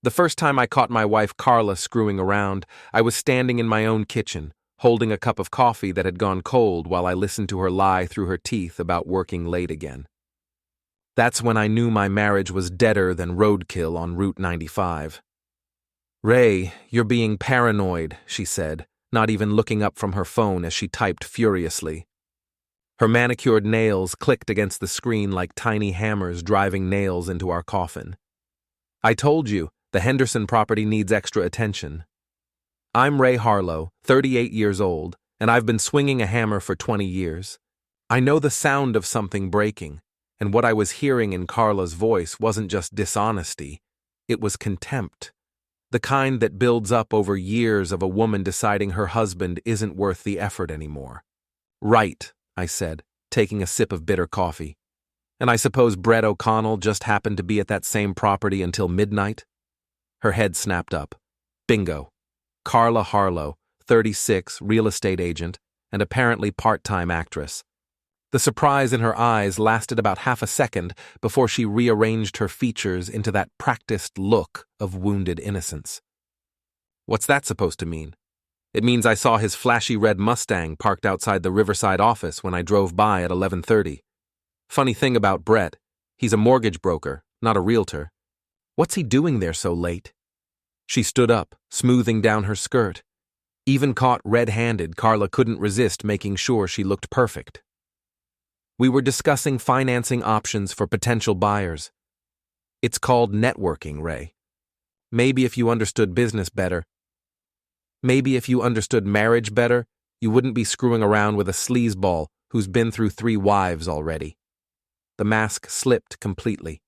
The first time I caught my wife Carla screwing around, I was standing in my own kitchen, holding a cup of coffee that had gone cold while I listened to her lie through her teeth about working late again. That's when I knew my marriage was deader than roadkill on Route 95. "Ray, you're being paranoid," she said, not even looking up from her phone as she typed furiously. Her manicured nails clicked against the screen like tiny hammers driving nails into our coffin. "I told you, the Henderson property needs extra attention. I'm Ray Harlow, 38 years old, and I've been swinging a hammer for 20 years. I know the sound of something breaking, and what I was hearing in Carla's voice wasn't just dishonesty, it was contempt. The kind that builds up over years of a woman deciding her husband isn't worth the effort anymore." "Right," I said, taking a sip of bitter coffee. "And I suppose Brett O'Connell just happened to be at that same property until midnight?" Her head snapped up. "Bingo. Carla Harlow, 36, real estate agent, and apparently part-time actress." The surprise in her eyes lasted about half a second before she rearranged her features into that practiced look of wounded innocence. "What's that supposed to mean?" "It means I saw his flashy red Mustang parked outside the Riverside office when I drove by at 11:30. Funny thing about Brett, he's a mortgage broker, not a realtor. What's he doing there so late?" She stood up, smoothing down her skirt. Even caught red-handed, Carla couldn't resist making sure she looked perfect. "We were discussing financing options for potential buyers. It's called networking, Ray. Maybe if you understood business better, maybe if you understood marriage better, you wouldn't be screwing around with a sleazeball who's been through 3 wives already." The mask slipped completely.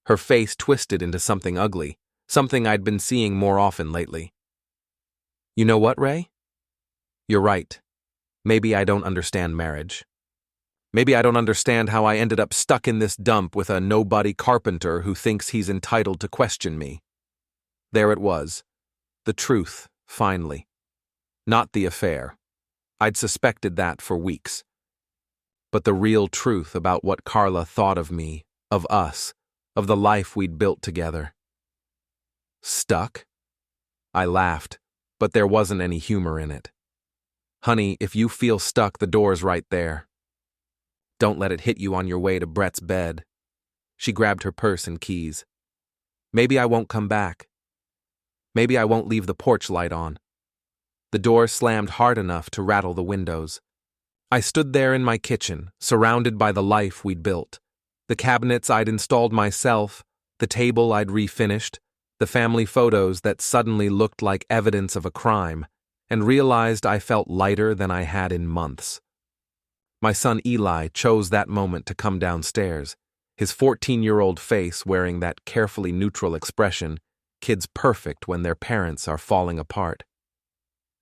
Her face twisted into something ugly, something I'd been seeing more often lately. "You know what, Ray? You're right. Maybe I don't understand marriage. Maybe I don't understand how I ended up stuck in this dump with a nobody carpenter who thinks he's entitled to question me." There it was. The truth, finally. Not the affair. I'd suspected that for weeks. But the real truth about what Carla thought of me, of us, of the life we'd built together. "Stuck?" I laughed, but there wasn't any humor in it. "Honey, if you feel stuck, the door's right there. Don't let it hit you on your way to Brett's bed." She grabbed her purse and keys. "Maybe I won't come back. Maybe I won't leave the porch light on." The door slammed hard enough to rattle the windows. I stood there in my kitchen, surrounded by the life we'd built. The cabinets I'd installed myself, the table I'd refinished, the family photos that suddenly looked like evidence of a crime, and realized I felt lighter than I had in months. My son Eli chose that moment to come downstairs, his 14-year-old face wearing that carefully neutral expression, kids perfect when their parents are falling apart.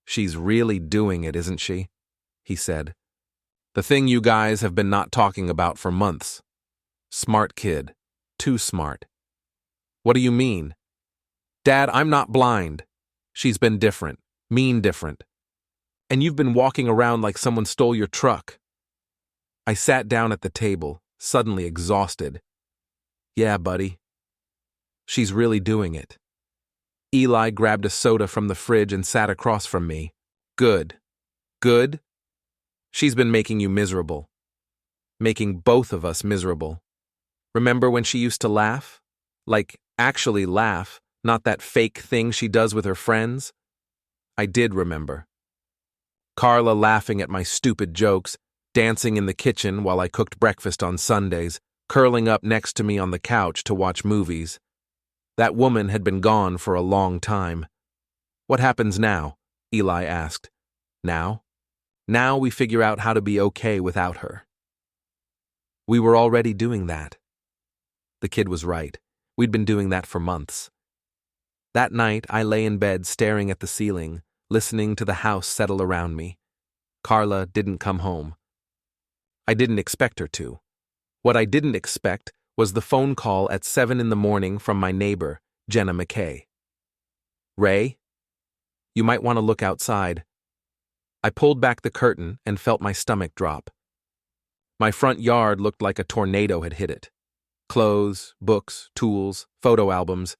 "She's really doing it, isn't she?" he said. "The thing you guys have been not talking about for months. Smart kid. Too smart." "What do you mean?" "Dad, I'm not blind. She's been different. Mean different. And you've been walking around like someone stole your truck." I sat down at the table, suddenly exhausted. "Yeah, buddy. She's really doing it." Eli grabbed a soda from the fridge and sat across from me. "Good. Good? She's been making you miserable. Making both of us miserable. Remember when she used to laugh? Like, actually laugh, not that fake thing she does with her friends?" I did remember. Carla laughing at my stupid jokes, dancing in the kitchen while I cooked breakfast on Sundays, curling up next to me on the couch to watch movies. That woman had been gone for a long time. "What happens now?" Eli asked. "Now? Now we figure out how to be okay without her." We were already doing that. The kid was right. We'd been doing that for months. That night, I lay in bed staring at the ceiling, listening to the house settle around me. Carla didn't come home. I didn't expect her to. What I didn't expect was the phone call at 7 in the morning from my neighbor, Jenna McKay. "Ray, you might want to look outside." I pulled back the curtain and felt my stomach drop. My front yard looked like a tornado had hit it. Clothes, books, tools, photo albums.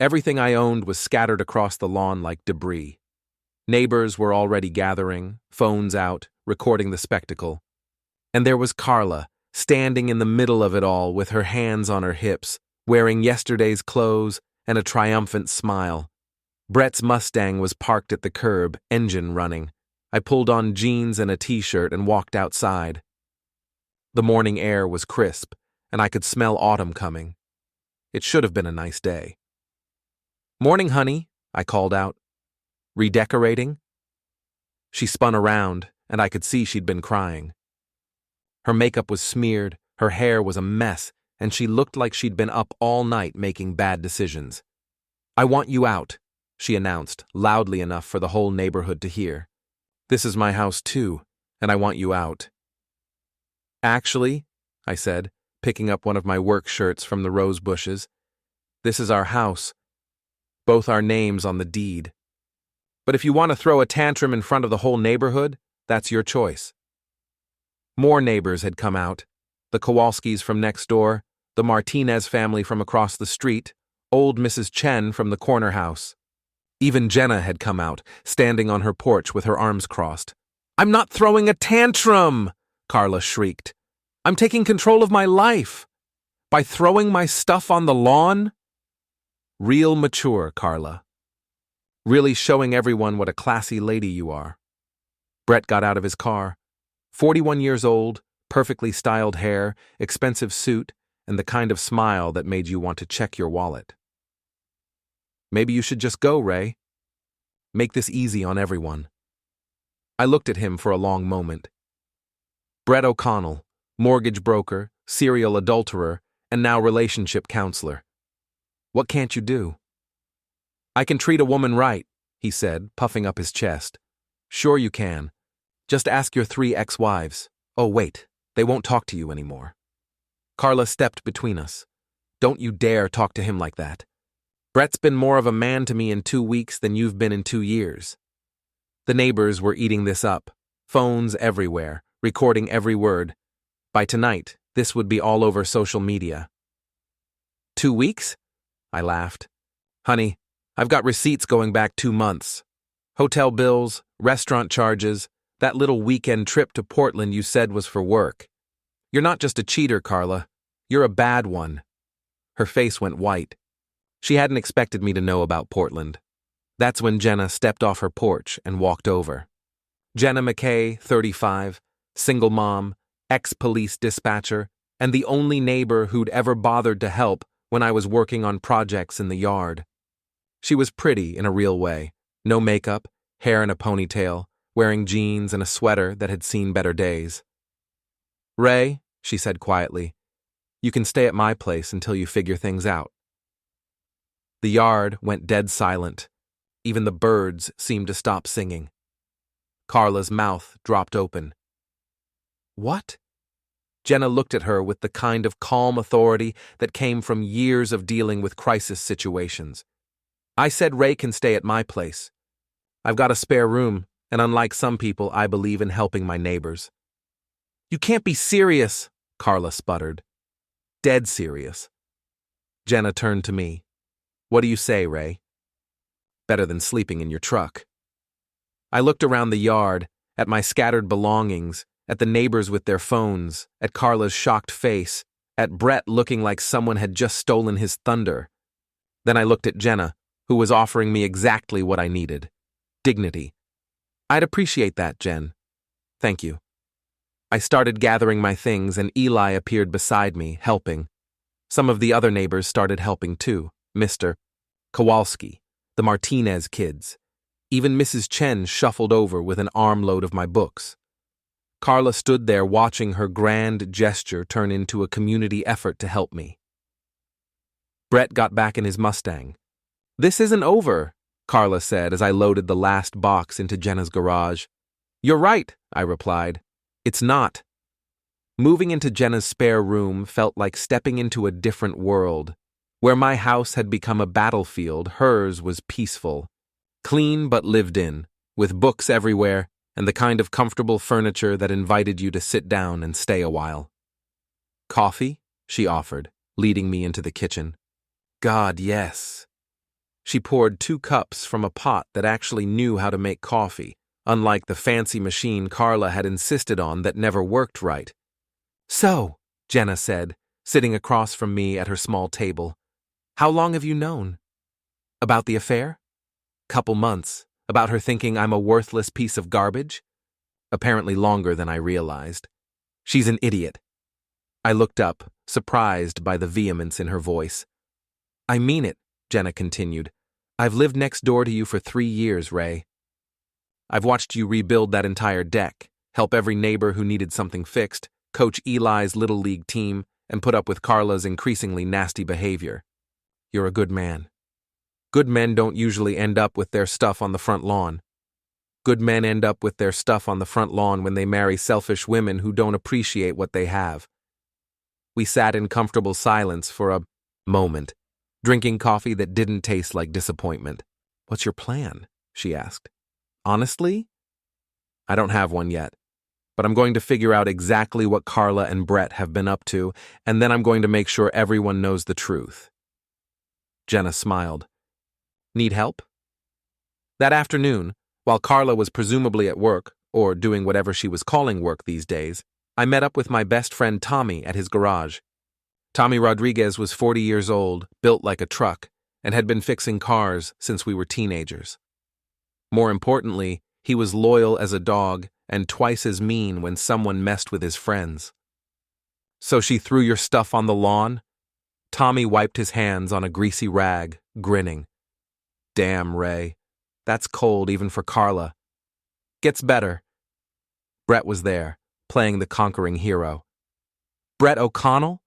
Everything I owned was scattered across the lawn like debris. Neighbors were already gathering, phones out, recording the spectacle. And there was Carla, standing in the middle of it all with her hands on her hips, wearing yesterday's clothes and a triumphant smile. Brett's Mustang was parked at the curb, engine running. I pulled on jeans and a t-shirt and walked outside. The morning air was crisp, and I could smell autumn coming. It should have been a nice day. "Morning, honey," I called out. "Redecorating?" She spun around, and I could see she'd been crying. Her makeup was smeared, her hair was a mess, and she looked like she'd been up all night making bad decisions. "I want you out," she announced, loudly enough for the whole neighborhood to hear. "This is my house too, and I want you out." "Actually," I said, picking up one of my work shirts from the rose bushes, "this is our house. Both our names on the deed. But if you want to throw a tantrum in front of the whole neighborhood, that's your choice." More neighbors had come out. The Kowalskis from next door, the Martinez family from across the street, old Mrs. Chen from the corner house. Even Jenna had come out, standing on her porch with her arms crossed. "I'm not throwing a tantrum!" Carla shrieked. "I'm taking control of my life. By throwing my stuff on the lawn?" Real mature, Carla. Really showing everyone what a classy lady you are. Brett got out of his car. 41 years old, perfectly styled hair, expensive suit, and the kind of smile that made you want to check your wallet. "Maybe you should just go, Ray. Make this easy on everyone." I looked at him for a long moment. Brett O'Connell, mortgage broker, serial adulterer, and now relationship counselor. What can't you do? "I can treat a woman right," he said, puffing up his chest. "Sure you can. Just ask your 3 ex-wives. Oh, wait, they won't talk to you anymore." Carla stepped between us. "Don't you dare talk to him like that. Brett's been more of a man to me in 2 weeks than you've been in 2 years. The neighbors were eating this up, phones everywhere, recording every word. By tonight, this would be all over social media. 2 weeks? I laughed. "Honey, I've got receipts going back 2 months. Hotel bills, restaurant charges, that little weekend trip to Portland you said was for work. You're not just a cheater, Carla. You're a bad one." Her face went white. She hadn't expected me to know about Portland. That's when Jenna stepped off her porch and walked over. Jenna McKay, 35, single mom, ex-police dispatcher, and the only neighbor who'd ever bothered to help when I was working on projects in the yard. She was pretty in a real way. No makeup, hair in a ponytail, wearing jeans and a sweater that had seen better days. "Ray," she said quietly, "you can stay at my place until you figure things out." The yard went dead silent. Even the birds seemed to stop singing. Carla's mouth dropped open. "What?" Jenna looked at her with the kind of calm authority that came from years of dealing with crisis situations. "I said Ray can stay at my place. I've got a spare room, and unlike some people, I believe in helping my neighbors." "You can't be serious," Carla sputtered. "Dead serious." Jenna turned to me. "What do you say, Ray?" "Better than sleeping in your truck." I looked around the yard, at my scattered belongings, at the neighbors with their phones, at Carla's shocked face, at Brett looking like someone had just stolen his thunder. Then I looked at Jenna, who was offering me exactly what I needed. Dignity. "I'd appreciate that, Jen. Thank you." I started gathering my things and Eli appeared beside me, helping. Some of the other neighbors started helping too. Mr. Kowalski, the Martinez kids. Even Mrs. Chen shuffled over with an armload of my books. Carla stood there watching her grand gesture turn into a community effort to help me. Brett got back in his Mustang. "This isn't over," Carla said as I loaded the last box into Jenna's garage. "You're right," I replied. "It's not." Moving into Jenna's spare room felt like stepping into a different world. Where my house had become a battlefield, hers was peaceful. Clean but lived in, with books everywhere, and the kind of comfortable furniture that invited you to sit down and stay a while. "Coffee?" she offered, leading me into the kitchen. God, yes. She poured 2 cups from a pot that actually knew how to make coffee, unlike the fancy machine Carla had insisted on that never worked right. "So," Jenna said, sitting across from me at her small table, "how long have you known? About the affair?" "Couple months. About her thinking I'm a worthless piece of garbage?" Apparently longer than I realized. "She's an idiot." I looked up, surprised by the vehemence in her voice. "I mean it," Jenna continued. "I've lived next door to you for 3 years, Ray. I've watched you rebuild that entire deck, help every neighbor who needed something fixed, coach Eli's Little League team, and put up with Carla's increasingly nasty behavior. You're a good man. Good men don't usually end up with their stuff on the front lawn. Good men end up with their stuff on the front lawn when they marry selfish women who don't appreciate what they have." We sat in comfortable silence for a moment, drinking coffee that didn't taste like disappointment. "What's your plan?" she asked. "Honestly? I don't have one yet, but I'm going to figure out exactly what Carla and Brett have been up to, and then I'm going to make sure everyone knows the truth." Jenna smiled. "Need help?" That afternoon, while Carla was presumably at work, or doing whatever she was calling work these days, I met up with my best friend Tommy at his garage. Tommy Rodriguez was 40 years old, built like a truck, and had been fixing cars since we were teenagers. More importantly, he was loyal as a dog and twice as mean when someone messed with his friends. "So she threw your stuff on the lawn?" Tommy wiped his hands on a greasy rag, grinning. "Damn, Ray. That's cold even for Carla. Gets better." Brett was there, playing the conquering hero. "Brett O'Connell?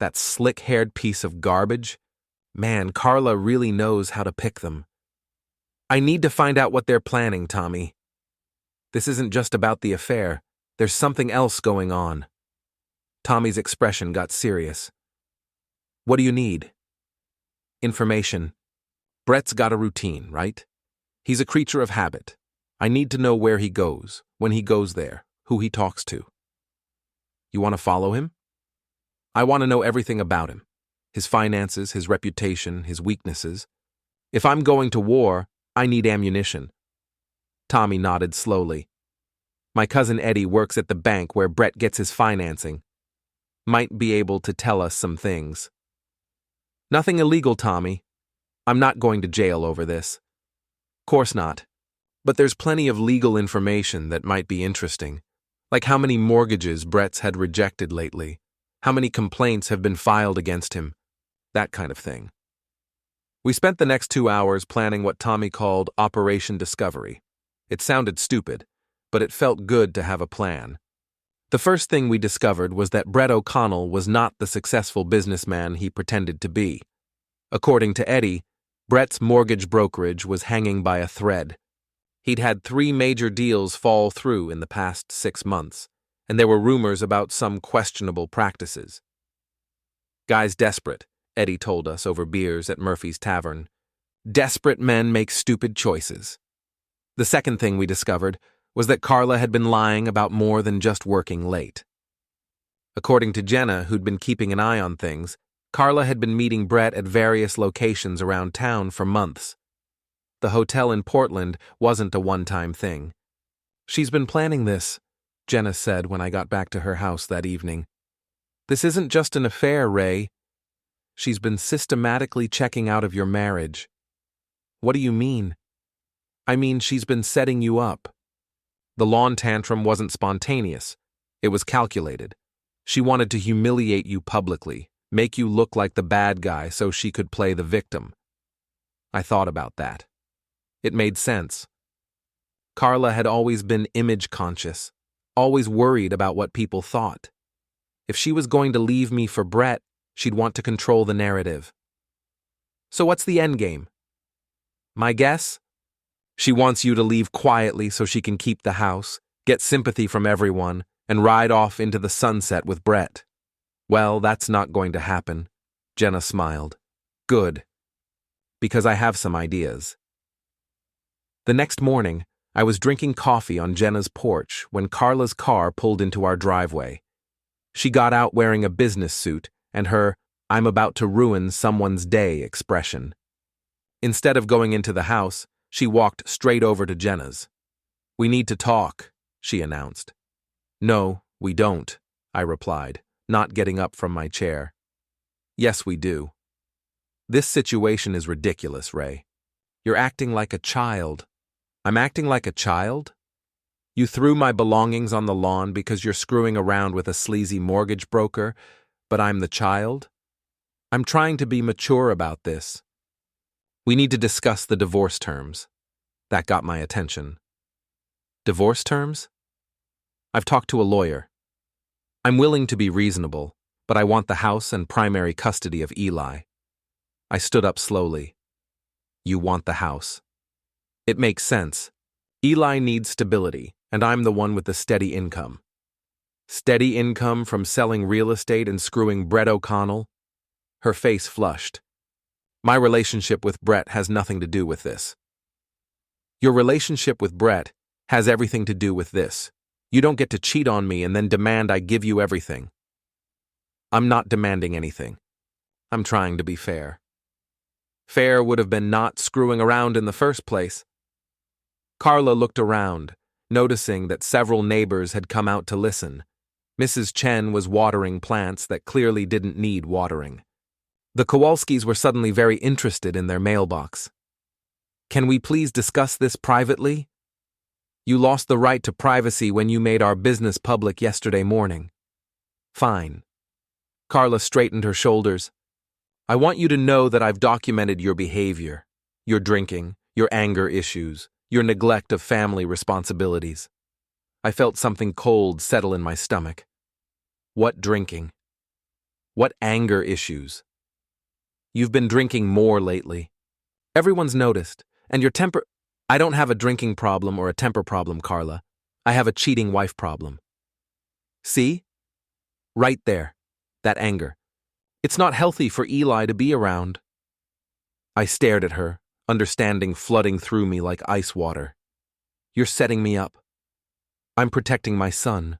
That slick-haired piece of garbage? Man, Carla really knows how to pick them. I need to find out what they're planning, Tommy. This isn't just about the affair. There's something else going on." Tommy's expression got serious. "What do you need?" "Information. Brett's got a routine, right? He's a creature of habit. I need to know where he goes, when he goes there, who he talks to." "You want to follow him?" "I want to know everything about him. His finances, his reputation, his weaknesses. If I'm going to war, I need ammunition." Tommy nodded slowly. "My cousin Eddie works at the bank where Brett gets his financing. Might be able to tell us some things." "Nothing illegal, Tommy. I'm not going to jail over this." "Course not. But there's plenty of legal information that might be interesting, like how many mortgages Brett's had rejected lately, how many complaints have been filed against him, that kind of thing." We spent the next 2 hours planning what Tommy called Operation Discovery. It sounded stupid, but it felt good to have a plan. The first thing we discovered was that Brett O'Connell was not the successful businessman he pretended to be. According to Eddie, Brett's mortgage brokerage was hanging by a thread. He'd had 3 major deals fall through in the past 6 months, and there were rumors about some questionable practices. "Guy's desperate," Eddie told us over beers at Murphy's Tavern. "Desperate men make stupid choices." The second thing we discovered was that Carla had been lying about more than just working late. According to Jenna, who'd been keeping an eye on things, Carla had been meeting Brett at various locations around town for months. The hotel in Portland wasn't a one-time thing. "She's been planning this," Jenna said when I got back to her house that evening. "This isn't just an affair, Ray. She's been systematically checking out of your marriage." "What do you mean?" "I mean, she's been setting you up. The lawn tantrum wasn't spontaneous. It was calculated. She wanted to humiliate you publicly, make you look like the bad guy so she could play the victim." I thought about that. It made sense. Carla had always been image conscious, always worried about what people thought. If she was going to leave me for Brett, she'd want to control the narrative. "So what's the end game?" "My guess? She wants you to leave quietly so she can keep the house, get sympathy from everyone, and ride off into the sunset with Brett." "Well, that's not going to happen," Jenna smiled. "Good. Because I have some ideas." The next morning, I was drinking coffee on Jenna's porch when Carla's car pulled into our driveway. She got out wearing a business suit and her "I'm about to ruin someone's day" expression. Instead of going into the house, she walked straight over to Jenna's. "We need to talk," she announced. "No, we don't," I replied, not getting up from my chair. "Yes, we do. This situation is ridiculous, Ray. You're acting like a child." "I'm acting like a child? You threw my belongings on the lawn because you're screwing around with a sleazy mortgage broker, but I'm the child? I'm trying to be mature about this. We need to discuss the divorce terms." That got my attention. "Divorce terms?" "I've talked to a lawyer. I'm willing to be reasonable, but I want the house and primary custody of Eli." I stood up slowly. "You want the house. It makes sense. Eli needs stability, and I'm the one with the steady income." "Steady income from selling real estate and screwing Brett O'Connell?" Her face flushed. "My relationship with Brett has nothing to do with this." "Your relationship with Brett has everything to do with this. You don't get to cheat on me and then demand I give you everything." "I'm not demanding anything. I'm trying to be fair." "Fair would have been not screwing around in the first place." Carla looked around, noticing that several neighbors had come out to listen. Mrs. Chen was watering plants that clearly didn't need watering. The Kowalskis were suddenly very interested in their mailbox. "Can we please discuss this privately? You lost the right to privacy when you made our business public yesterday morning." "Fine." Carla straightened her shoulders. "I want you to know that I've documented your behavior, your drinking, your anger issues, your neglect of family responsibilities." I felt something cold settle in my stomach. "What drinking? What anger issues?" "You've been drinking more lately. Everyone's noticed, and your temper—" "I don't have a drinking problem or a temper problem, Carla. I have a cheating wife problem." "See? Right there. That anger. It's not healthy for Eli to be around." I stared at her, understanding flooding through me like ice water. "You're setting me up. I'm protecting my son.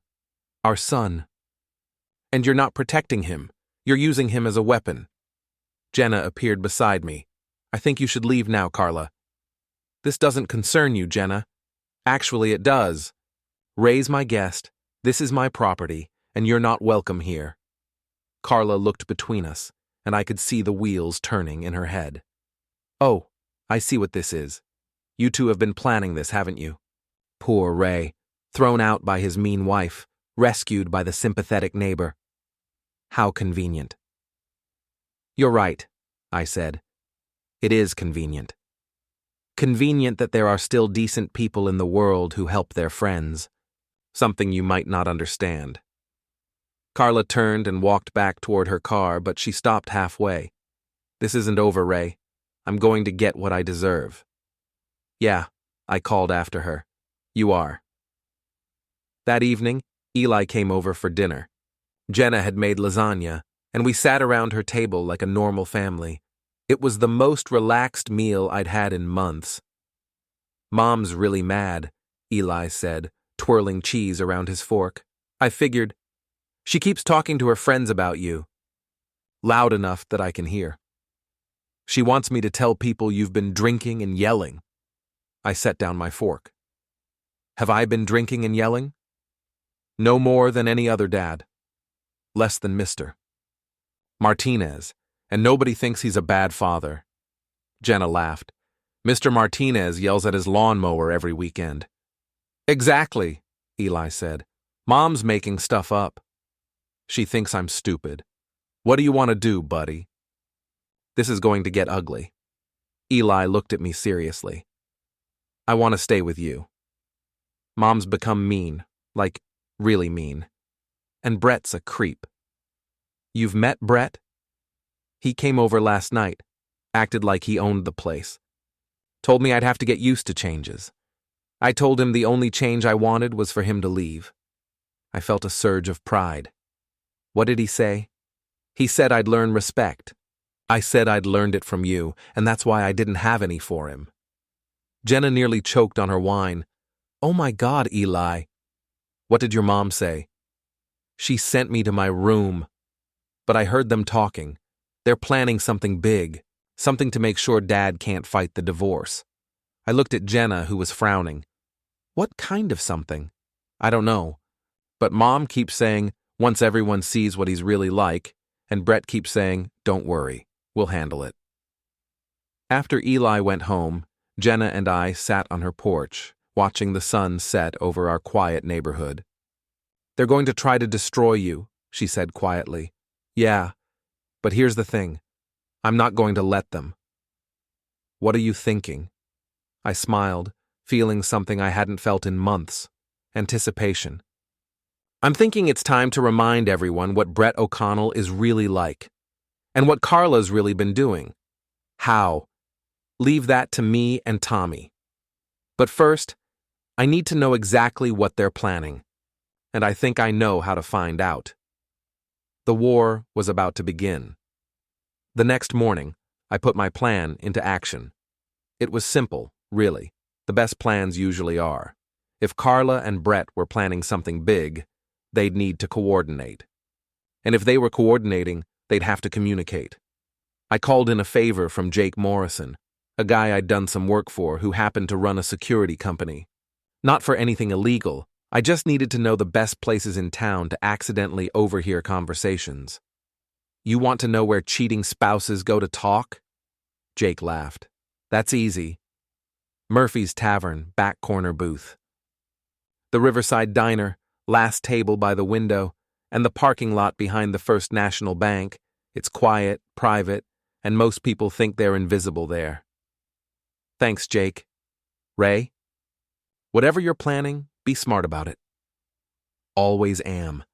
Our son. And you're not protecting him. You're using him as a weapon." Jenna appeared beside me. "I think you should leave now, Carla." "This doesn't concern you, Jenna." "Actually, it does. Ray's my guest, this is my property, and you're not welcome here." Carla looked between us, and I could see the wheels turning in her head. "Oh, I see what this is. You two have been planning this, haven't you?" Poor Ray, thrown out by his mean wife, rescued by the sympathetic neighbor. How convenient. "You're right," I said. "It is convenient. Convenient that there are still decent people in the world who help their friends. Something you might not understand." Carla turned and walked back toward her car, but she stopped halfway. "This isn't over, Ray. I'm going to get what I deserve." "Yeah," I called after her. "You are." That evening, Eli came over for dinner. Jenna had made lasagna, and we sat around her table like a normal family. It was the most relaxed meal I'd had in months. "Mom's really mad," Eli said, twirling cheese around his fork. I figured, "She keeps talking to her friends about you." Loud enough that I can hear. "She wants me to tell people you've been drinking and yelling." I set down my fork. "Have I been drinking and yelling?" "No more than any other dad. Less than Mr. Martinez, and nobody thinks he's a bad father." Jenna laughed. "Mr. Martinez yells at his lawnmower every weekend." "Exactly," Eli said. "Mom's making stuff up. She thinks I'm stupid. What do you want to do, buddy?" This is going to get ugly. Eli looked at me seriously. "I want to stay with you. Mom's become mean, like really mean. And Brett's a creep." "You've met Brett?" "He came over last night, acted like he owned the place. Told me I'd have to get used to changes. I told him the only change I wanted was for him to leave." I felt a surge of pride. "What did he say?" "He said I'd learn respect. I said I'd learned it from you, and that's why I didn't have any for him." Jenna nearly choked on her wine. "Oh my God, Eli." "What did your mom say?" "She sent me to my room. But I heard them talking. They're planning something big. Something to make sure Dad can't fight the divorce. I looked at Jenna, who was frowning. What kind of something? I don't know. But Mom keeps saying, once everyone sees what he's really like, and Brett keeps saying, don't worry, we'll handle it. After Eli went home, Jenna and I sat on her porch, watching the sun set over our quiet neighborhood. They're going to try to destroy you, she said quietly. Yeah, but here's the thing. I'm not going to let them. What are you thinking? I smiled, feeling something I hadn't felt in months. Anticipation. I'm thinking it's time to remind everyone what Brett O'Connell is really like, and what Carla's really been doing. How? Leave that to me and Tommy. But first, I need to know exactly what they're planning, and I think I know how to find out. The war was about to begin. The next morning, I put my plan into action. It was simple, really. The best plans usually are. If Carla and Brett were planning something big, they'd need to coordinate. And if they were coordinating, they'd have to communicate. I called in a favor from Jake Morrison, a guy I'd done some work for who happened to run a security company. Not for anything illegal, I just needed to know the best places in town to accidentally overhear conversations. You want to know where cheating spouses go to talk? Jake laughed. That's easy. Murphy's Tavern, back corner booth. The Riverside Diner, last table by the window, and the parking lot behind the First National Bank. It's quiet, private, and most people think they're invisible there. Thanks, Jake. Ray? Whatever you're planning, be smart about it. Always am.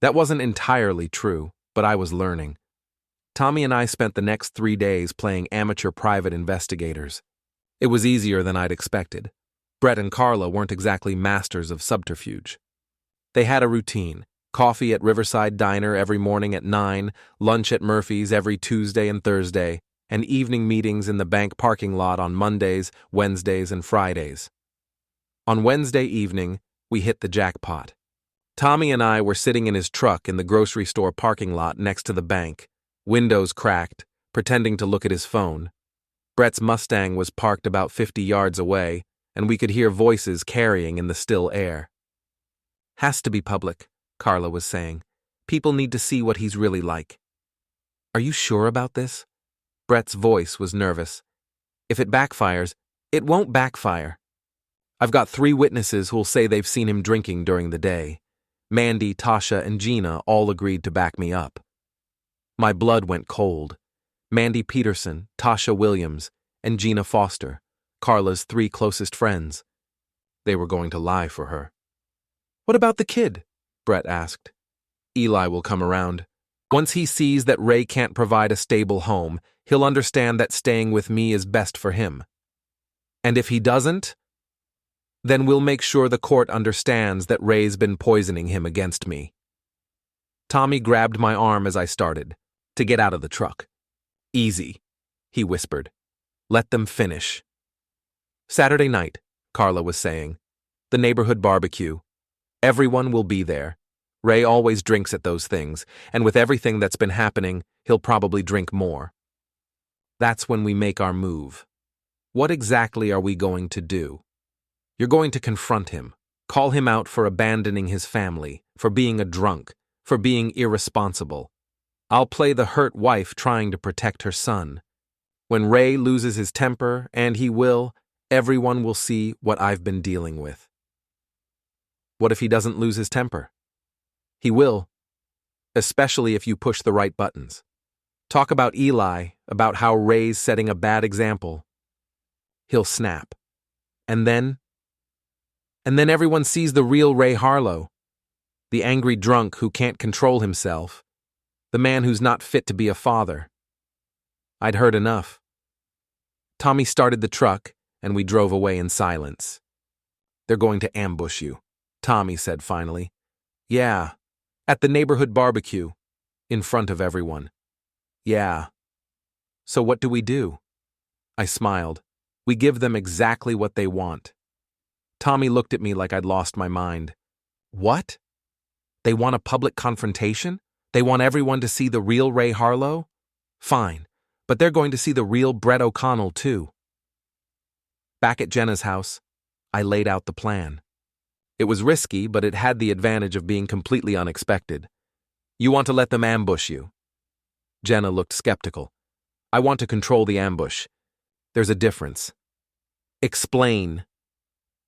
That wasn't entirely true, but I was learning. Tommy and I spent the next 3 days playing amateur private investigators. It was easier than I'd expected. Brett and Carla weren't exactly masters of subterfuge. They had a routine: coffee at Riverside Diner every morning at 9, lunch at Murphy's every Tuesday and Thursday, and evening meetings in the bank parking lot on Mondays, Wednesdays, and Fridays. On Wednesday evening, we hit the jackpot. Tommy and I were sitting in his truck in the grocery store parking lot next to the bank, windows cracked, pretending to look at his phone. Brett's Mustang was parked about 50 yards away, and we could hear voices carrying in the still air. Has to be public, Carla was saying. People need to see what he's really like. Are you sure about this? Brett's voice was nervous. If it backfires, it won't backfire. I've got 3 witnesses who'll say they've seen him drinking during the day. Mandy, Tasha, and Gina all agreed to back me up. My blood went cold. Mandy Peterson, Tasha Williams, and Gina Foster, Carla's 3 closest friends. They were going to lie for her. What about the kid? Brett asked. Eli will come around. Once he sees that Ray can't provide a stable home, he'll understand that staying with me is best for him. And if he doesn't, then we'll make sure the court understands that Ray's been poisoning him against me. Tommy grabbed my arm as I started to get out of the truck. Easy, he whispered. Let them finish. Saturday night, Carla was saying. The neighborhood barbecue. Everyone will be there. Ray always drinks at those things, and with everything that's been happening, he'll probably drink more. That's when we make our move. What exactly are we going to do? You're going to confront him, call him out for abandoning his family, for being a drunk, for being irresponsible. I'll play the hurt wife trying to protect her son. When Ray loses his temper, and he will, everyone will see what I've been dealing with. What if he doesn't lose his temper? He will, especially if you push the right buttons. Talk about Eli, about how Ray's setting a bad example. He'll snap. And then everyone sees the real Ray Harlow, the angry drunk who can't control himself, the man who's not fit to be a father. I'd heard enough. Tommy started the truck, and we drove away in silence. They're going to ambush you, Tommy said finally. Yeah, at the neighborhood barbecue, in front of everyone. Yeah. So what do? I smiled. We give them exactly what they want. Tommy looked at me like I'd lost my mind. What? They want a public confrontation? They want everyone to see the real Ray Harlow? Fine, But they're going to see the real Brett O'Connell, too. Back at Jenna's house, I laid out the plan. It was risky, but it had the advantage of being completely unexpected. You want to let them ambush you? Jenna looked skeptical. I want to control the ambush. There's a difference. Explain.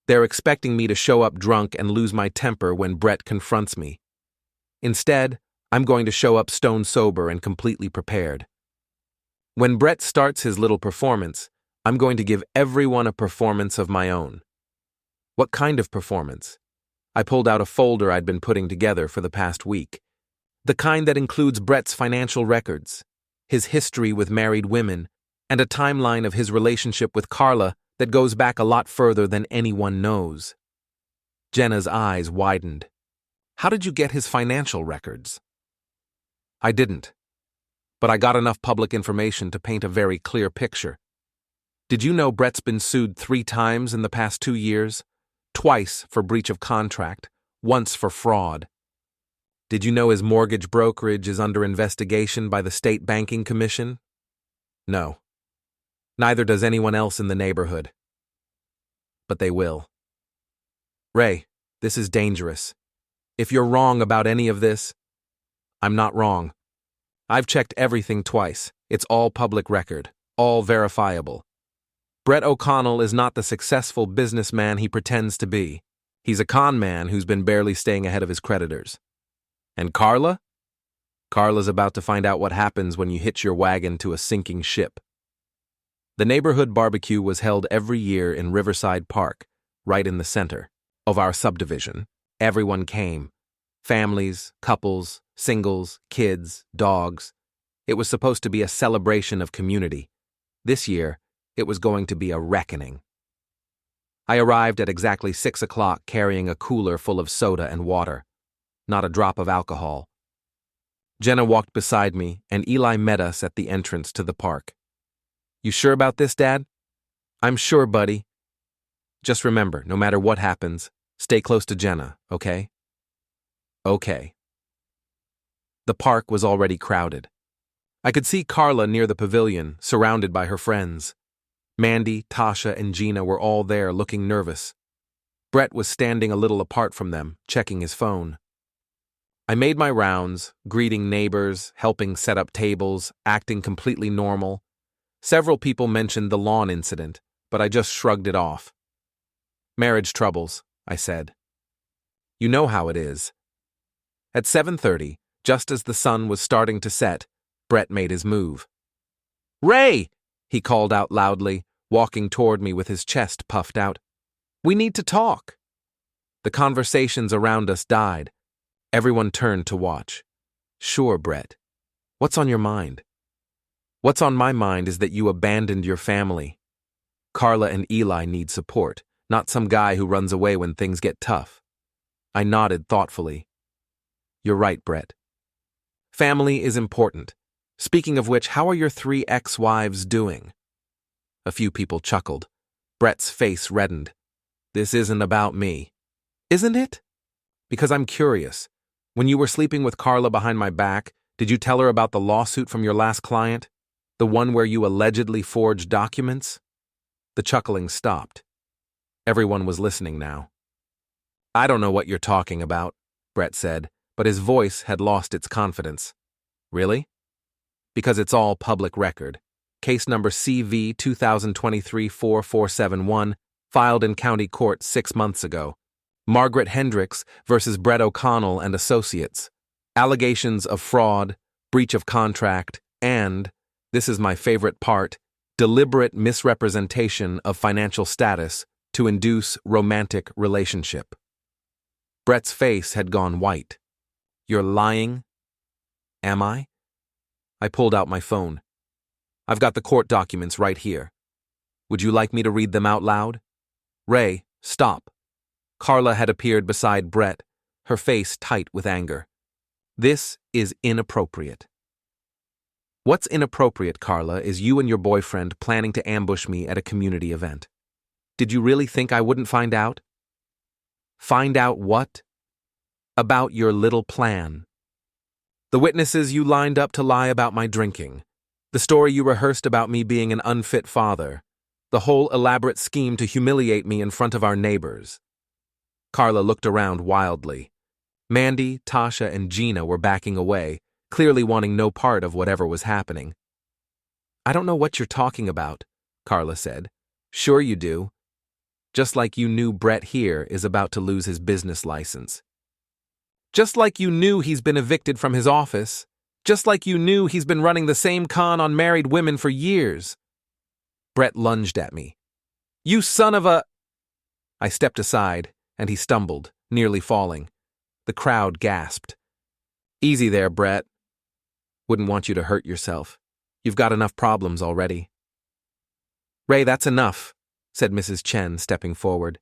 They're expecting me to show up drunk and lose my temper when Brett confronts me. Instead, I'm going to show up stone sober and completely prepared. When Brett starts his little performance, I'm going to give everyone a performance of my own. What kind of performance? I pulled out a folder I'd been putting together for the past week. The kind that includes Brett's financial records, his history with married women, and a timeline of his relationship with Carla that goes back a lot further than anyone knows. Jenna's eyes widened. How did you get his financial records? I didn't. But I got enough public information to paint a very clear picture. Did you know Brett's been sued 3 times in the past 2 years? Twice for breach of contract, once for fraud. Did you know his mortgage brokerage is under investigation by the State Banking Commission? No. Neither does anyone else in the neighborhood. But they will. Ray, this is dangerous. If you're wrong about any of this, I'm not wrong. I've checked everything twice. It's all public record, all verifiable. Brett O'Connell is not the successful businessman he pretends to be. He's a con man who's been barely staying ahead of his creditors. And Carla? Carla's about to find out what happens when you hitch your wagon to a sinking ship. The neighborhood barbecue was held every year in Riverside Park, right in the center of our subdivision. Everyone came. Families, couples, singles, kids, dogs. It was supposed to be a celebration of community. This year, it was going to be a reckoning. I arrived at exactly 6 o'clock carrying a cooler full of soda and water. Not a drop of alcohol. Jenna walked beside me, and Eli met us at the entrance to the park. You sure about this, Dad? I'm sure, buddy. Just remember, no matter what happens, stay close to Jenna, okay? Okay. The park was already crowded. I could see Carla near the pavilion, surrounded by her friends. Mandy, Tasha, and Gina were all there looking nervous. Brett was standing a little apart from them, checking his phone. I made my rounds, greeting neighbors, helping set up tables, acting completely normal. Several people mentioned the lawn incident, but I just shrugged it off. Marriage troubles, I said. You know how it is. At 7:30, just as the sun was starting to set, Brett made his move. Ray! He called out loudly, walking toward me with his chest puffed out. We need to talk. The conversations around us died. Everyone turned to watch. Sure, Brett. What's on your mind? What's on my mind is that you abandoned your family. Carla and Eli need support, not some guy who runs away when things get tough. I nodded thoughtfully. You're right, Brett. Family is important. Speaking of which, how are your 3 ex-wives doing? A few people chuckled. Brett's face reddened. This isn't about me. Isn't it? Because I'm curious. When you were sleeping with Carla behind my back, did you tell her about the lawsuit from your last client? The one where you allegedly forged documents? The chuckling stopped. Everyone was listening now. I don't know what you're talking about, Brett said, but his voice had lost its confidence. Really? Because it's all public record. Case number CV 2023-4471, filed in county court 6 months ago. Margaret Hendricks versus Brett O'Connell and Associates. Allegations of fraud, breach of contract, and, this is my favorite part, deliberate misrepresentation of financial status to induce romantic relationship. Brett's face had gone white. You're lying? Am I? I pulled out my phone. I've got the court documents right here. Would you like me to read them out loud? Ray, stop. Carla had appeared beside Brett, her face tight with anger. This is inappropriate. What's inappropriate, Carla, is you and your boyfriend planning to ambush me at a community event. Did you really think I wouldn't find out? Find out what? About your little plan. The witnesses you lined up to lie about my drinking. The story you rehearsed about me being an unfit father. The whole elaborate scheme to humiliate me in front of our neighbors. Carla looked around wildly. Mandy, Tasha, and Gina were backing away, clearly wanting no part of whatever was happening. I don't know what you're talking about, Carla said. Sure you do. Just like you knew Brett here is about to lose his business license. Just like you knew he's been evicted from his office. Just like you knew he's been running the same con on married women for years. Brett lunged at me. You son of a... I stepped aside, and he stumbled, nearly falling. The crowd gasped. Easy there, Brett. Wouldn't want you to hurt yourself. You've got enough problems already. Ray, that's enough, said Mrs. Chen, stepping forward.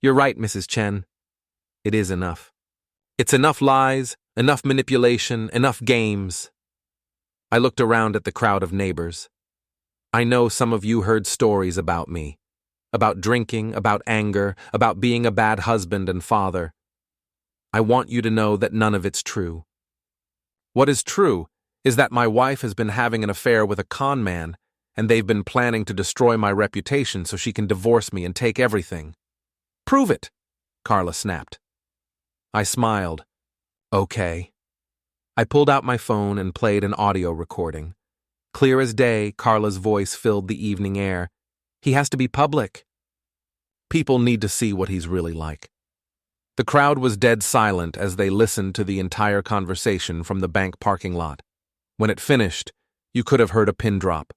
You're right, Mrs. Chen. It is enough. It's enough lies, enough manipulation, enough games. I looked around at the crowd of neighbors. I know some of you heard stories about me. About drinking, about anger, about being a bad husband and father. I want you to know that none of it's true. What is true is that my wife has been having an affair with a con man, and they've been planning to destroy my reputation so she can divorce me and take everything. Prove it, Carla snapped. I smiled. Okay. I pulled out my phone and played an audio recording. Clear as day, Carla's voice filled the evening air. He has to be public. People need to see what he's really like. The crowd was dead silent as they listened to the entire conversation from the bank parking lot. When it finished, you could have heard a pin drop.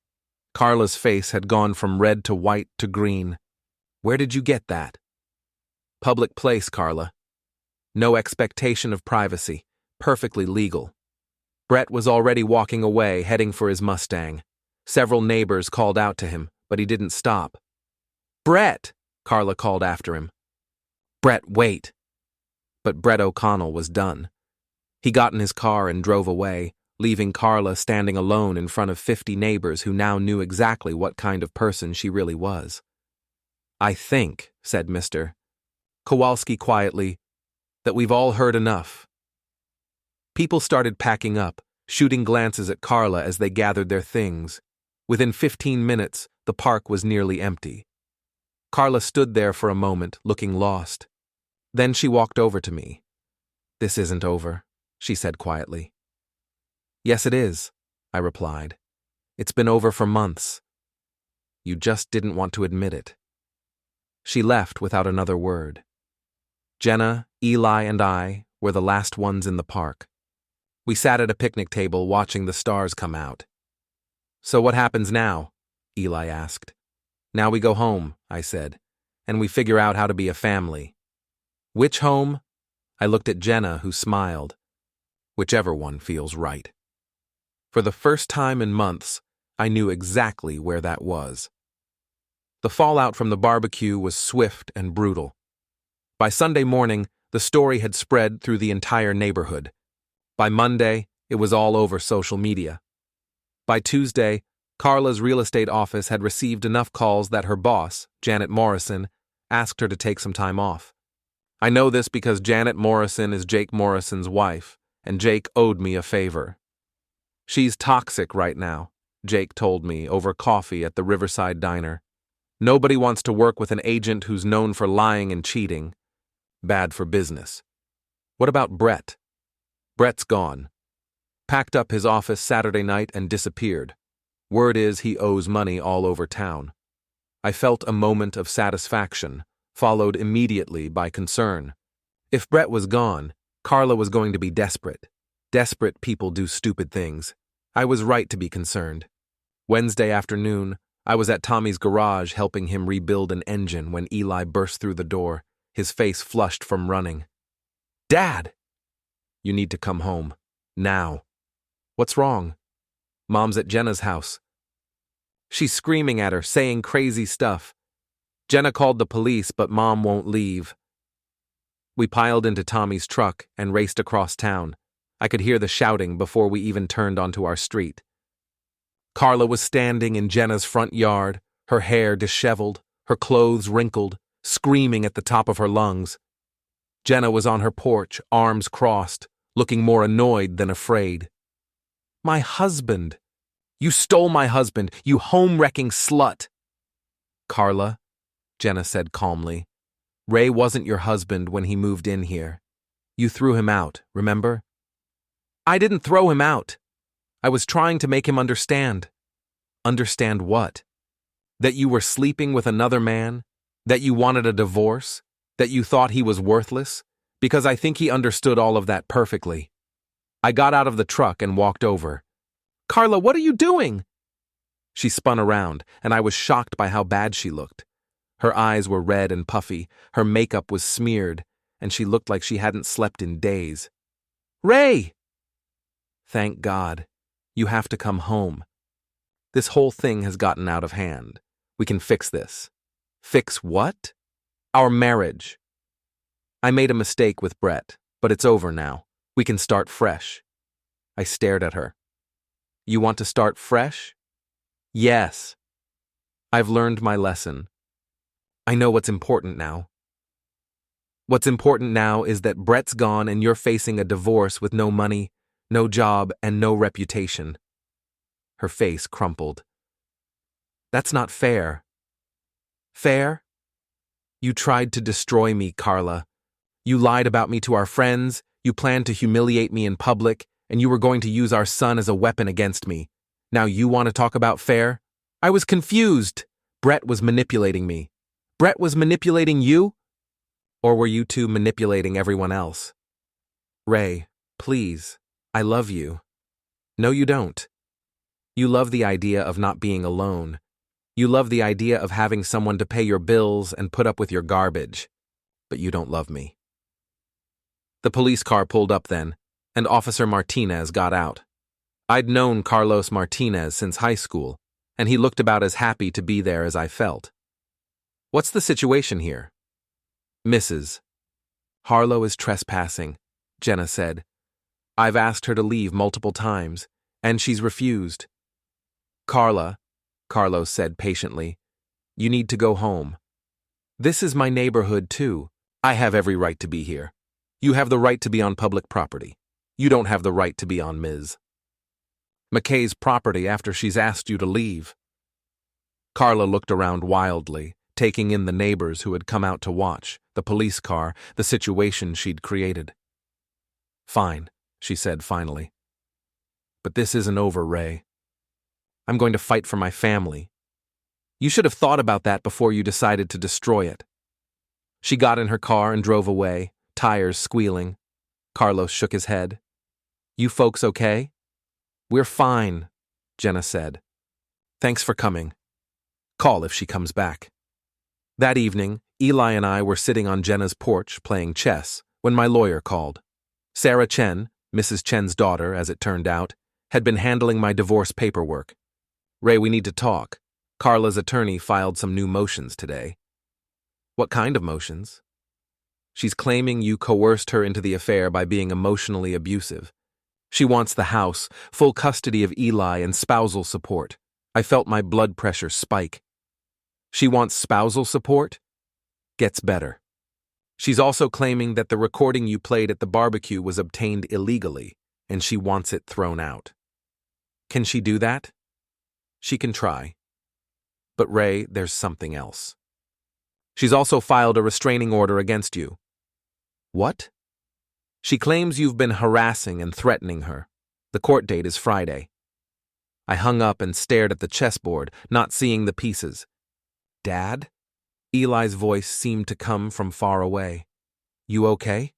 Carla's face had gone from red to white to green. Where did you get that? Public place, Carla. No expectation of privacy. Perfectly legal. Brett was already walking away, heading for his Mustang. Several neighbors called out to him, but he didn't stop. Brett! Carla called after him. Brett, wait! But Brett O'Connell was done. He got in his car and drove away, leaving Carla standing alone in front of 50 neighbors who now knew exactly what kind of person she really was. I think, said Mr. Kowalski quietly, that we've all heard enough. People started packing up, shooting glances at Carla as they gathered their things. Within 15 minutes, the park was nearly empty. Carla stood there for a moment, looking lost. Then she walked over to me. This isn't over, she said quietly. Yes, it is, I replied. It's been over for months. You just didn't want to admit it. She left without another word. Jenna, Eli, and I were the last ones in the park. We sat at a picnic table watching the stars come out. So what happens now? Eli asked. Now we go home, I said, and we figure out how to be a family. Which home? I looked at Jenna, who smiled. Whichever one feels right. For the first time in months, I knew exactly where that was. The fallout from the barbecue was swift and brutal. By Sunday morning, the story had spread through the entire neighborhood. By Monday, it was all over social media. By Tuesday, Carla's real estate office had received enough calls that her boss, Janet Morrison, asked her to take some time off. I know this because Janet Morrison is Jake Morrison's wife, and Jake owed me a favor. She's toxic right now, Jake told me over coffee at the Riverside Diner. Nobody wants to work with an agent who's known for lying and cheating. Bad for business. What about Brett? Brett's gone. Packed up his office Saturday night and disappeared. Word is he owes money all over town. I felt a moment of satisfaction, followed immediately by concern. If Brett was gone, Carla was going to be desperate. Desperate people do stupid things. I was right to be concerned. Wednesday afternoon, I was at Tommy's garage helping him rebuild an engine when Eli burst through the door, his face flushed from running. Dad! You need to come home. Now. What's wrong? Mom's at Jenna's house. She's screaming at her, saying crazy stuff. Jenna called the police, but Mom won't leave. We piled into Tommy's truck and raced across town. I could hear the shouting before we even turned onto our street. Carla was standing in Jenna's front yard, her hair disheveled, her clothes wrinkled, screaming at the top of her lungs. Jenna was on her porch, arms crossed, looking more annoyed than afraid. My husband! You stole my husband, you home-wrecking slut. Carla, Jenna said calmly, Ray wasn't your husband when he moved in here. You threw him out, remember? I didn't throw him out. I was trying to make him understand. Understand what? That you were sleeping with another man? That you wanted a divorce? That you thought he was worthless? Because I think he understood all of that perfectly. I got out of the truck and walked over. Carla, what are you doing? She spun around, and I was shocked by how bad she looked. Her eyes were red and puffy, her makeup was smeared, and she looked like she hadn't slept in days. Ray! Thank God. You have to come home. This whole thing has gotten out of hand. We can fix this. Fix what? Our marriage. I made a mistake with Brett, but it's over now. We can start fresh. I stared at her. You want to start fresh? Yes. I've learned my lesson. I know what's important now. What's important now is that Brett's gone and you're facing a divorce with no money, no job, and no reputation. Her face crumpled. That's not fair. Fair? You tried to destroy me, Carla. You lied about me to our friends, you planned to humiliate me in public, and you were going to use our son as a weapon against me. Now you want to talk about fair? I was confused. Brett was manipulating me. Brett was manipulating you? Or were you two manipulating everyone else? Ray, please, I love you. No, you don't. You love the idea of not being alone. You love the idea of having someone to pay your bills and put up with your garbage. But you don't love me. The police car pulled up then, and Officer Martinez got out. I'd known Carlos Martinez since high school, and he looked about as happy to be there as I felt. What's the situation here? Mrs. Harlow is trespassing, Jenna said. I've asked her to leave multiple times, and she's refused. Carla, Carlos said patiently, you need to go home. This is my neighborhood too. I have every right to be here. You have the right to be on public property. You don't have the right to be on Ms. McKay's property after she's asked you to leave. Carla looked around wildly, taking in the neighbors who had come out to watch, the police car, the situation she'd created. Fine, she said finally. But this isn't over, Ray. I'm going to fight for my family. You should have thought about that before you decided to destroy it. She got in her car and drove away, tires squealing. Carlos shook his head. You folks okay? We're fine, Jenna said. Thanks for coming. Call if she comes back. That evening, Eli and I were sitting on Jenna's porch playing chess when my lawyer called. Sarah Chen, Mrs. Chen's daughter, as it turned out, had been handling my divorce paperwork. Ray, we need to talk. Carla's attorney filed some new motions today. What kind of motions? She's claiming you coerced her into the affair by being emotionally abusive. She wants the house, full custody of Eli, and spousal support. I felt my blood pressure spike. She wants spousal support? Gets better. She's also claiming that the recording you played at the barbecue was obtained illegally, and she wants it thrown out. Can she do that? She can try. But Ray, there's something else. She's also filed a restraining order against you. What? She claims you've been harassing and threatening her. The court date is Friday. I hung up and stared at the chessboard, not seeing the pieces. Dad? Eli's voice seemed to come from far away. You okay?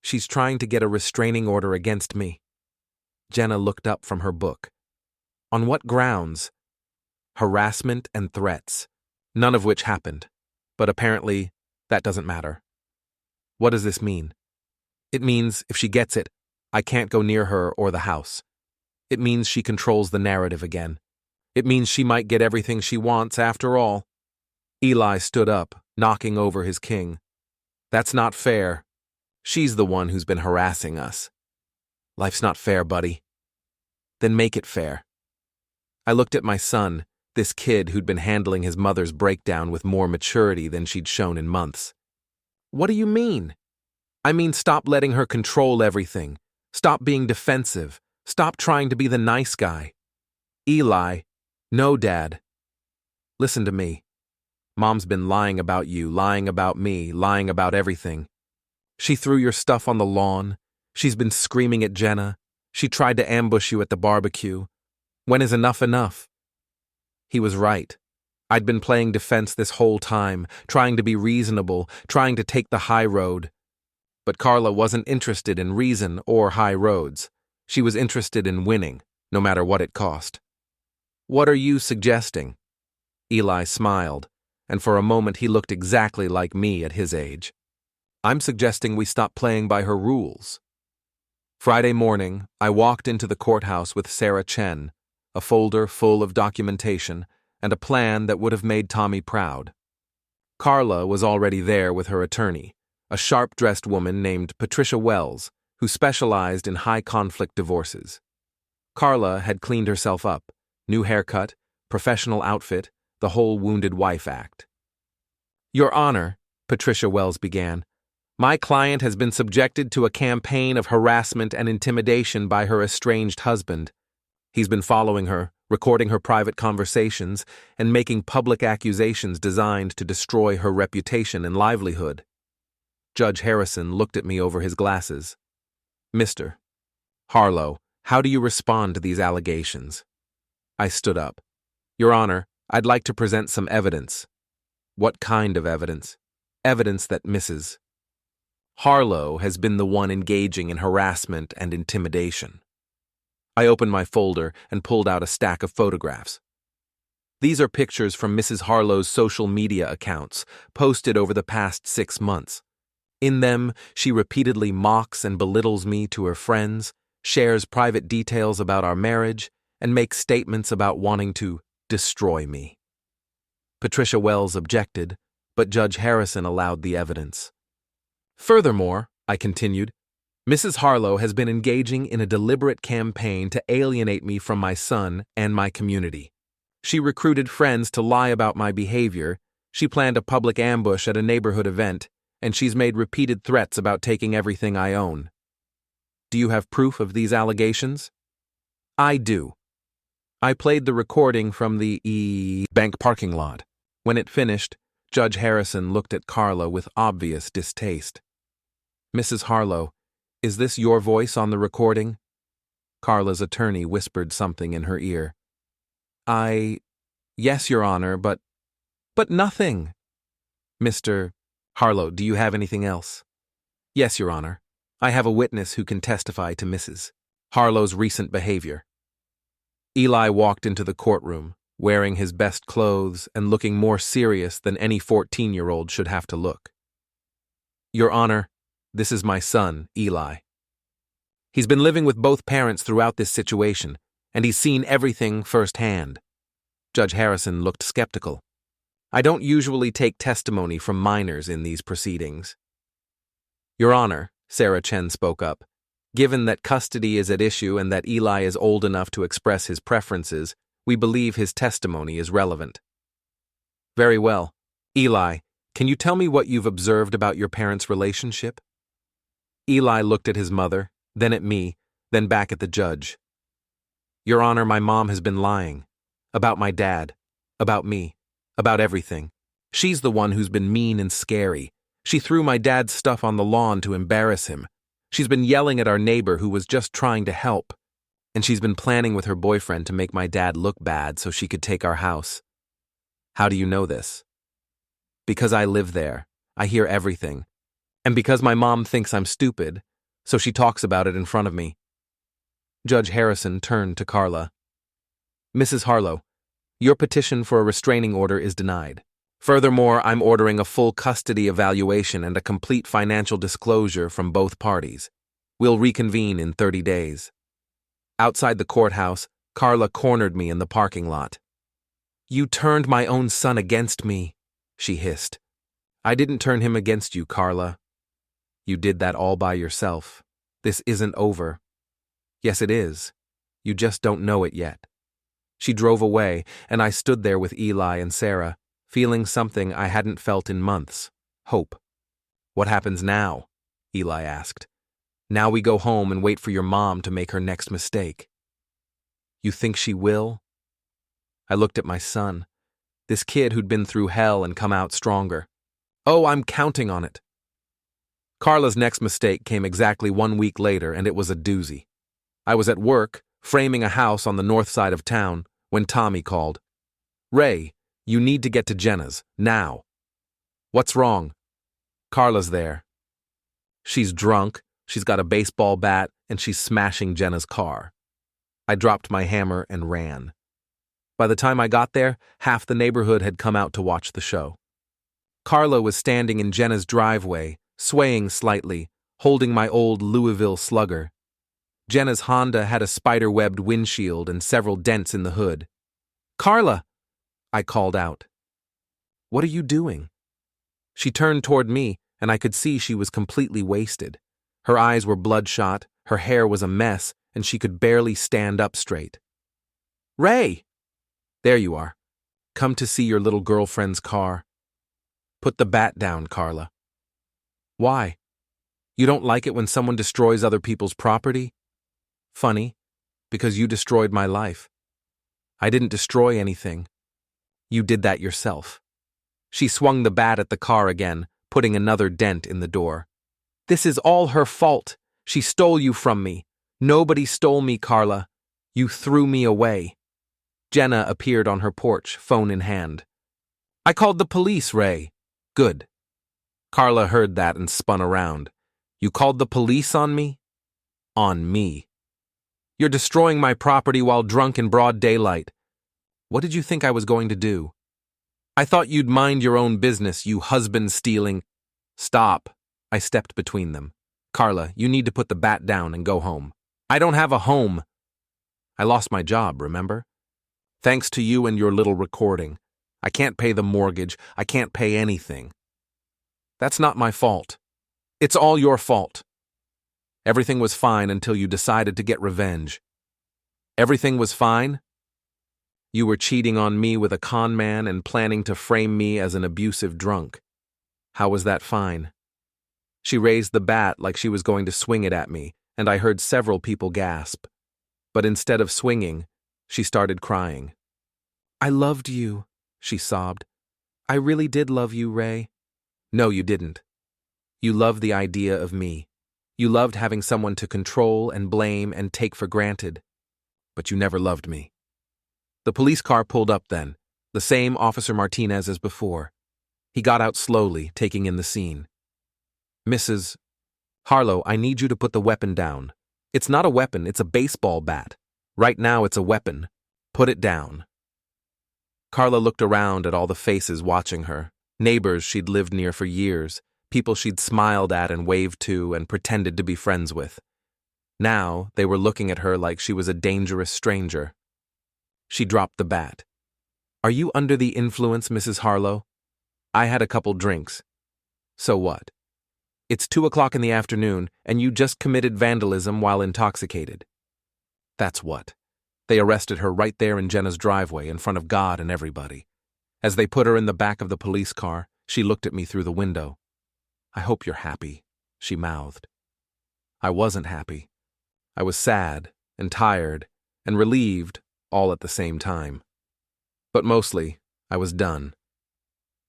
She's trying to get a restraining order against me. Jenna looked up from her book. On what grounds? Harassment and threats, none of which happened. But apparently, that doesn't matter. What does this mean? It means, if she gets it, I can't go near her or the house. It means she controls the narrative again. It means she might get everything she wants after all. Eli stood up, knocking over his king. That's not fair. She's the one who's been harassing us. Life's not fair, buddy. Then make it fair. I looked at my son, this kid who'd been handling his mother's breakdown with more maturity than she'd shown in months. What do you mean? I mean, stop letting her control everything. Stop being defensive. Stop trying to be the nice guy. Eli, no, Dad. Listen to me. Mom's been lying about you, lying about me, lying about everything. She threw your stuff on the lawn. She's been screaming at Jenna. She tried to ambush you at the barbecue. When is enough enough? He was right. I'd been playing defense this whole time, trying to be reasonable, trying to take the high road. But Carla wasn't interested in reason or high roads. She was interested in winning, no matter what it cost. What are you suggesting? Eli smiled, and for a moment he looked exactly like me at his age. I'm suggesting we stop playing by her rules. Friday morning, I walked into the courthouse with Sarah Chen, a folder full of documentation, and a plan that would have made Tommy proud. Carla was already there with her attorney, a sharp-dressed woman named Patricia Wells, who specialized in high-conflict divorces. Carla had cleaned herself up, new haircut, professional outfit, the whole wounded wife act. Your Honor, Patricia Wells began, my client has been subjected to a campaign of harassment and intimidation by her estranged husband. He's been following her, recording her private conversations, and making public accusations designed to destroy her reputation and livelihood. Judge Harrison looked at me over his glasses. Mr. Harlow, how do you respond to these allegations? I stood up. Your Honor, I'd like to present some evidence. What kind of evidence? Evidence that Mrs. Harlow has been the one engaging in harassment and intimidation. I opened my folder and pulled out a stack of photographs. These are pictures from Mrs. Harlow's social media accounts, posted over the past 6 months. In them, she repeatedly mocks and belittles me to her friends, shares private details about our marriage, and makes statements about wanting to destroy me. Patricia Wells objected, but Judge Harrison allowed the evidence. Furthermore, I continued, Mrs. Harlow has been engaging in a deliberate campaign to alienate me from my son and my community. She recruited friends to lie about my behavior, she planned a public ambush at a neighborhood event, and she's made repeated threats about taking everything I own. Do you have proof of these allegations? I do. I played the recording from the bank parking lot. When it finished, Judge Harrison looked at Carla with obvious distaste. Mrs. Harlow, is this your voice on the recording? Carla's attorney whispered something in her ear. Yes, Your Honor, but nothing. Mr. Harlow, do you have anything else? Yes, Your Honor. I have a witness who can testify to Mrs. Harlow's recent behavior. Eli walked into the courtroom, wearing his best clothes and looking more serious than any 14-year-old should have to look. Your Honor, this is my son, Eli. He's been living with both parents throughout this situation, and he's seen everything firsthand. Judge Harrison looked skeptical. I don't usually take testimony from minors in these proceedings. Your Honor, Sarah Chen spoke up, given that custody is at issue and that Eli is old enough to express his preferences, we believe his testimony is relevant. Very well. Eli, can you tell me what you've observed about your parents' relationship? Eli looked at his mother, then at me, then back at the judge. Your Honor, my mom has been lying. About my dad. About me. About everything. She's the one who's been mean and scary. She threw my dad's stuff on the lawn to embarrass him. She's been yelling at our neighbor who was just trying to help. And she's been planning with her boyfriend to make my dad look bad so she could take our house. How do you know this? Because I live there. I hear everything. And because my mom thinks I'm stupid, so she talks about it in front of me. Judge Harrison turned to Carla. Mrs. Harlow, your petition for a restraining order is denied. Furthermore, I'm ordering a full custody evaluation and a complete financial disclosure from both parties. We'll reconvene in 30 days. Outside the courthouse, Carla cornered me in the parking lot. You turned my own son against me, she hissed. I didn't turn him against you, Carla. You did that all by yourself. This isn't over. Yes, it is. You just don't know it yet. She drove away, and I stood there with Eli and Sarah, feeling something I hadn't felt in months, hope. What happens now? Eli asked. Now we go home and wait for your mom to make her next mistake. You think she will? I looked at my son. This kid who'd been through hell and come out stronger. Oh, I'm counting on it. Carla's next mistake came exactly 1 week later, and it was a doozy. I was at work, framing a house on the north side of town, when Tommy called. Ray, you need to get to Jenna's, now. What's wrong? Carla's there. She's drunk, she's got a baseball bat, and she's smashing Jenna's car. I dropped my hammer and ran. By the time I got there, half the neighborhood had come out to watch the show. Carla was standing in Jenna's driveway, swaying slightly, holding my old Louisville Slugger. Jenna's Honda had a spider-webbed windshield and several dents in the hood. Carla! I called out. What are you doing? She turned toward me, and I could see she was completely wasted. Her eyes were bloodshot, her hair was a mess, and she could barely stand up straight. Ray! There you are. Come to see your little girlfriend's car. Put the bat down, Carla. Why? You don't like it when someone destroys other people's property? Funny, because you destroyed my life. I didn't destroy anything. You did that yourself. She swung the bat at the car again, putting another dent in the door. This is all her fault. She stole you from me. Nobody stole me, Carla. You threw me away. Jenna appeared on her porch, phone in hand. I called the police, Ray. Good. Carla heard that and spun around. You called the police on me? On me. You're destroying my property while drunk in broad daylight. What did you think I was going to do? I thought you'd mind your own business, you husband-stealing. Stop. I stepped between them. Carla, you need to put the bat down and go home. I don't have a home. I lost my job, remember? Thanks to you and your little recording. I can't pay the mortgage. I can't pay anything. That's not my fault. It's all your fault. Everything was fine until you decided to get revenge. Everything was fine? You were cheating on me with a con man and planning to frame me as an abusive drunk. How was that fine? She raised the bat like she was going to swing it at me, and I heard several people gasp. But instead of swinging, she started crying. I loved you, she sobbed. I really did love you, Ray. No, you didn't. You loved the idea of me. You loved having someone to control and blame and take for granted. But you never loved me. The police car pulled up then, the same Officer Martinez as before. He got out slowly, taking in the scene. Mrs. Harlow, I need you to put the weapon down. It's not a weapon, it's a baseball bat. Right now it's a weapon. Put it down. Carla looked around at all the faces watching her, neighbors she'd lived near for years, people she'd smiled at and waved to and pretended to be friends with. Now they were looking at her like she was a dangerous stranger. She dropped the bat. Are you under the influence, Mrs. Harlow? I had a couple drinks. So what? It's 2:00 in the afternoon, and you just committed vandalism while intoxicated. That's what. They arrested her right there in Jenna's driveway in front of God and everybody. As they put her in the back of the police car, she looked at me through the window. I hope you're happy, she mouthed. I wasn't happy. I was sad and tired and relieved all at the same time. But mostly, I was done.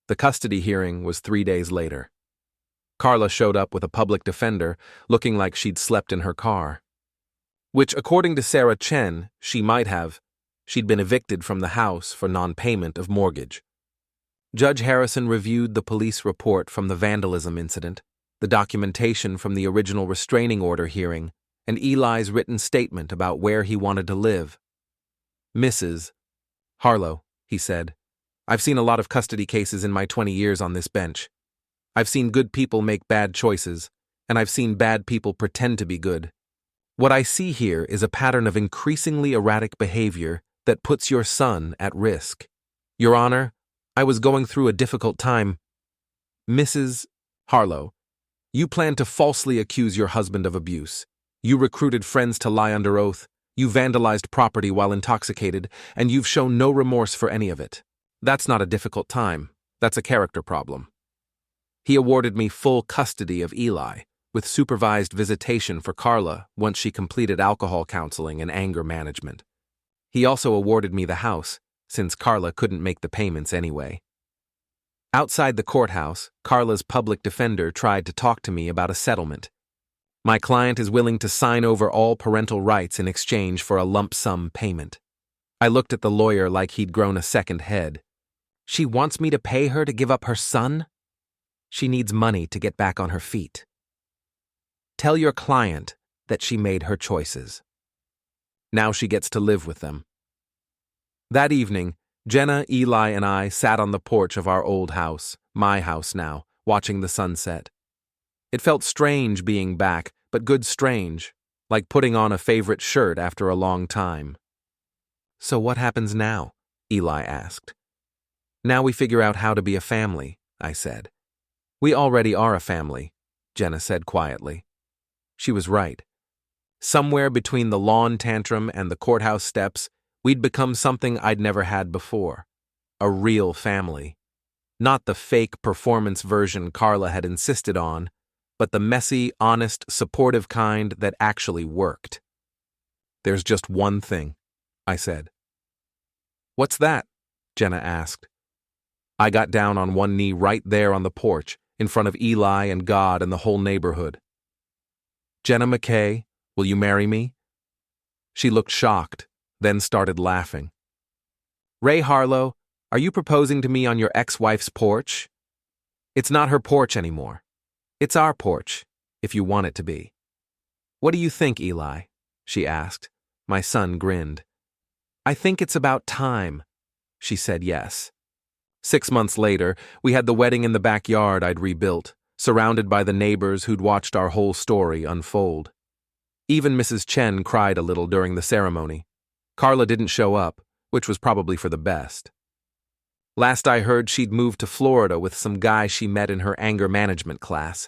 The custody hearing was 3 days later. Carla showed up with a public defender, looking like she'd slept in her car. Which, according to Sarah Chen, she might have. She'd been evicted from the house for non-payment of mortgage. Judge Harrison reviewed the police report from the vandalism incident, the documentation from the original restraining order hearing, and Eli's written statement about where he wanted to live. Mrs. Harlow, he said, I've seen a lot of custody cases in my 20 years on this bench. I've seen good people make bad choices, and I've seen bad people pretend to be good. What I see here is a pattern of increasingly erratic behavior that puts your son at risk. Your Honor, I was going through a difficult time. Mrs. Harlow, you plan to falsely accuse your husband of abuse. You recruited friends to lie under oath. You vandalized property while intoxicated, and you've shown no remorse for any of it. That's not a difficult time. That's a character problem. He awarded me full custody of Eli, with supervised visitation for Carla once she completed alcohol counseling and anger management. He also awarded me the house, since Carla couldn't make the payments anyway. Outside the courthouse, Carla's public defender tried to talk to me about a settlement. My client is willing to sign over all parental rights in exchange for a lump sum payment. I looked at the lawyer like he'd grown a second head. She wants me to pay her to give up her son? She needs money to get back on her feet. Tell your client that she made her choices. Now she gets to live with them. That evening, Jenna, Eli, and I sat on the porch of our old house, my house now, watching the sunset. It felt strange being back, but good strange, like putting on a favorite shirt after a long time. So what happens now? Eli asked. Now we figure out how to be a family, I said. We already are a family, Jenna said quietly. She was right. Somewhere between the lawn tantrum and the courthouse steps, we'd become something I'd never had before. A real family. Not the fake performance version Carla had insisted on, but the messy, honest, supportive kind that actually worked. There's just one thing, I said. What's that? Jenna asked. I got down on one knee right there on the porch, in front of Eli and God and the whole neighborhood. Jenna McKay, will you marry me? She looked shocked, then started laughing. Ray Harlow, are you proposing to me on your ex-wife's porch? It's not her porch anymore. It's our porch, if you want it to be. What do you think, Eli? She asked. My son grinned. I think it's about time. She said yes. 6 months later, we had the wedding in the backyard I'd rebuilt, surrounded by the neighbors who'd watched our whole story unfold. Even Mrs. Chen cried a little during the ceremony. Carla didn't show up, which was probably for the best. Last I heard, she'd moved to Florida with some guy she met in her anger management class.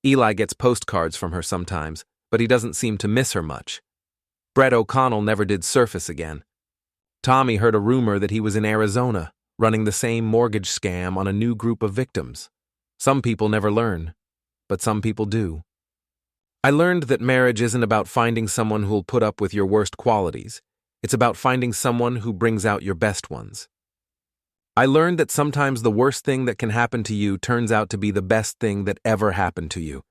Eli gets postcards from her sometimes, but he doesn't seem to miss her much. Brett O'Connell never did surface again. Tommy heard a rumor that he was in Arizona, running the same mortgage scam on a new group of victims. Some people never learn, but some people do. I learned that marriage isn't about finding someone who'll put up with your worst qualities. It's about finding someone who brings out your best ones. I learned that sometimes the worst thing that can happen to you turns out to be the best thing that ever happened to you.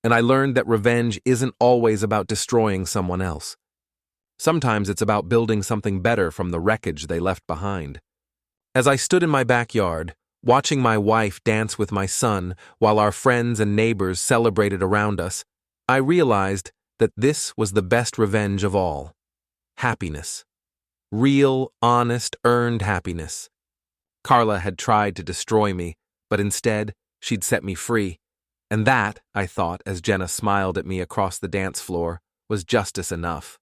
And I learned that revenge isn't always about destroying someone else. Sometimes it's about building something better from the wreckage they left behind. As I stood in my backyard, watching my wife dance with my son while our friends and neighbors celebrated around us, I realized that this was the best revenge of all. Happiness. Real, honest, earned happiness. Carla had tried to destroy me, but instead, she'd set me free. And that, I thought as Jenna smiled at me across the dance floor, was justice enough.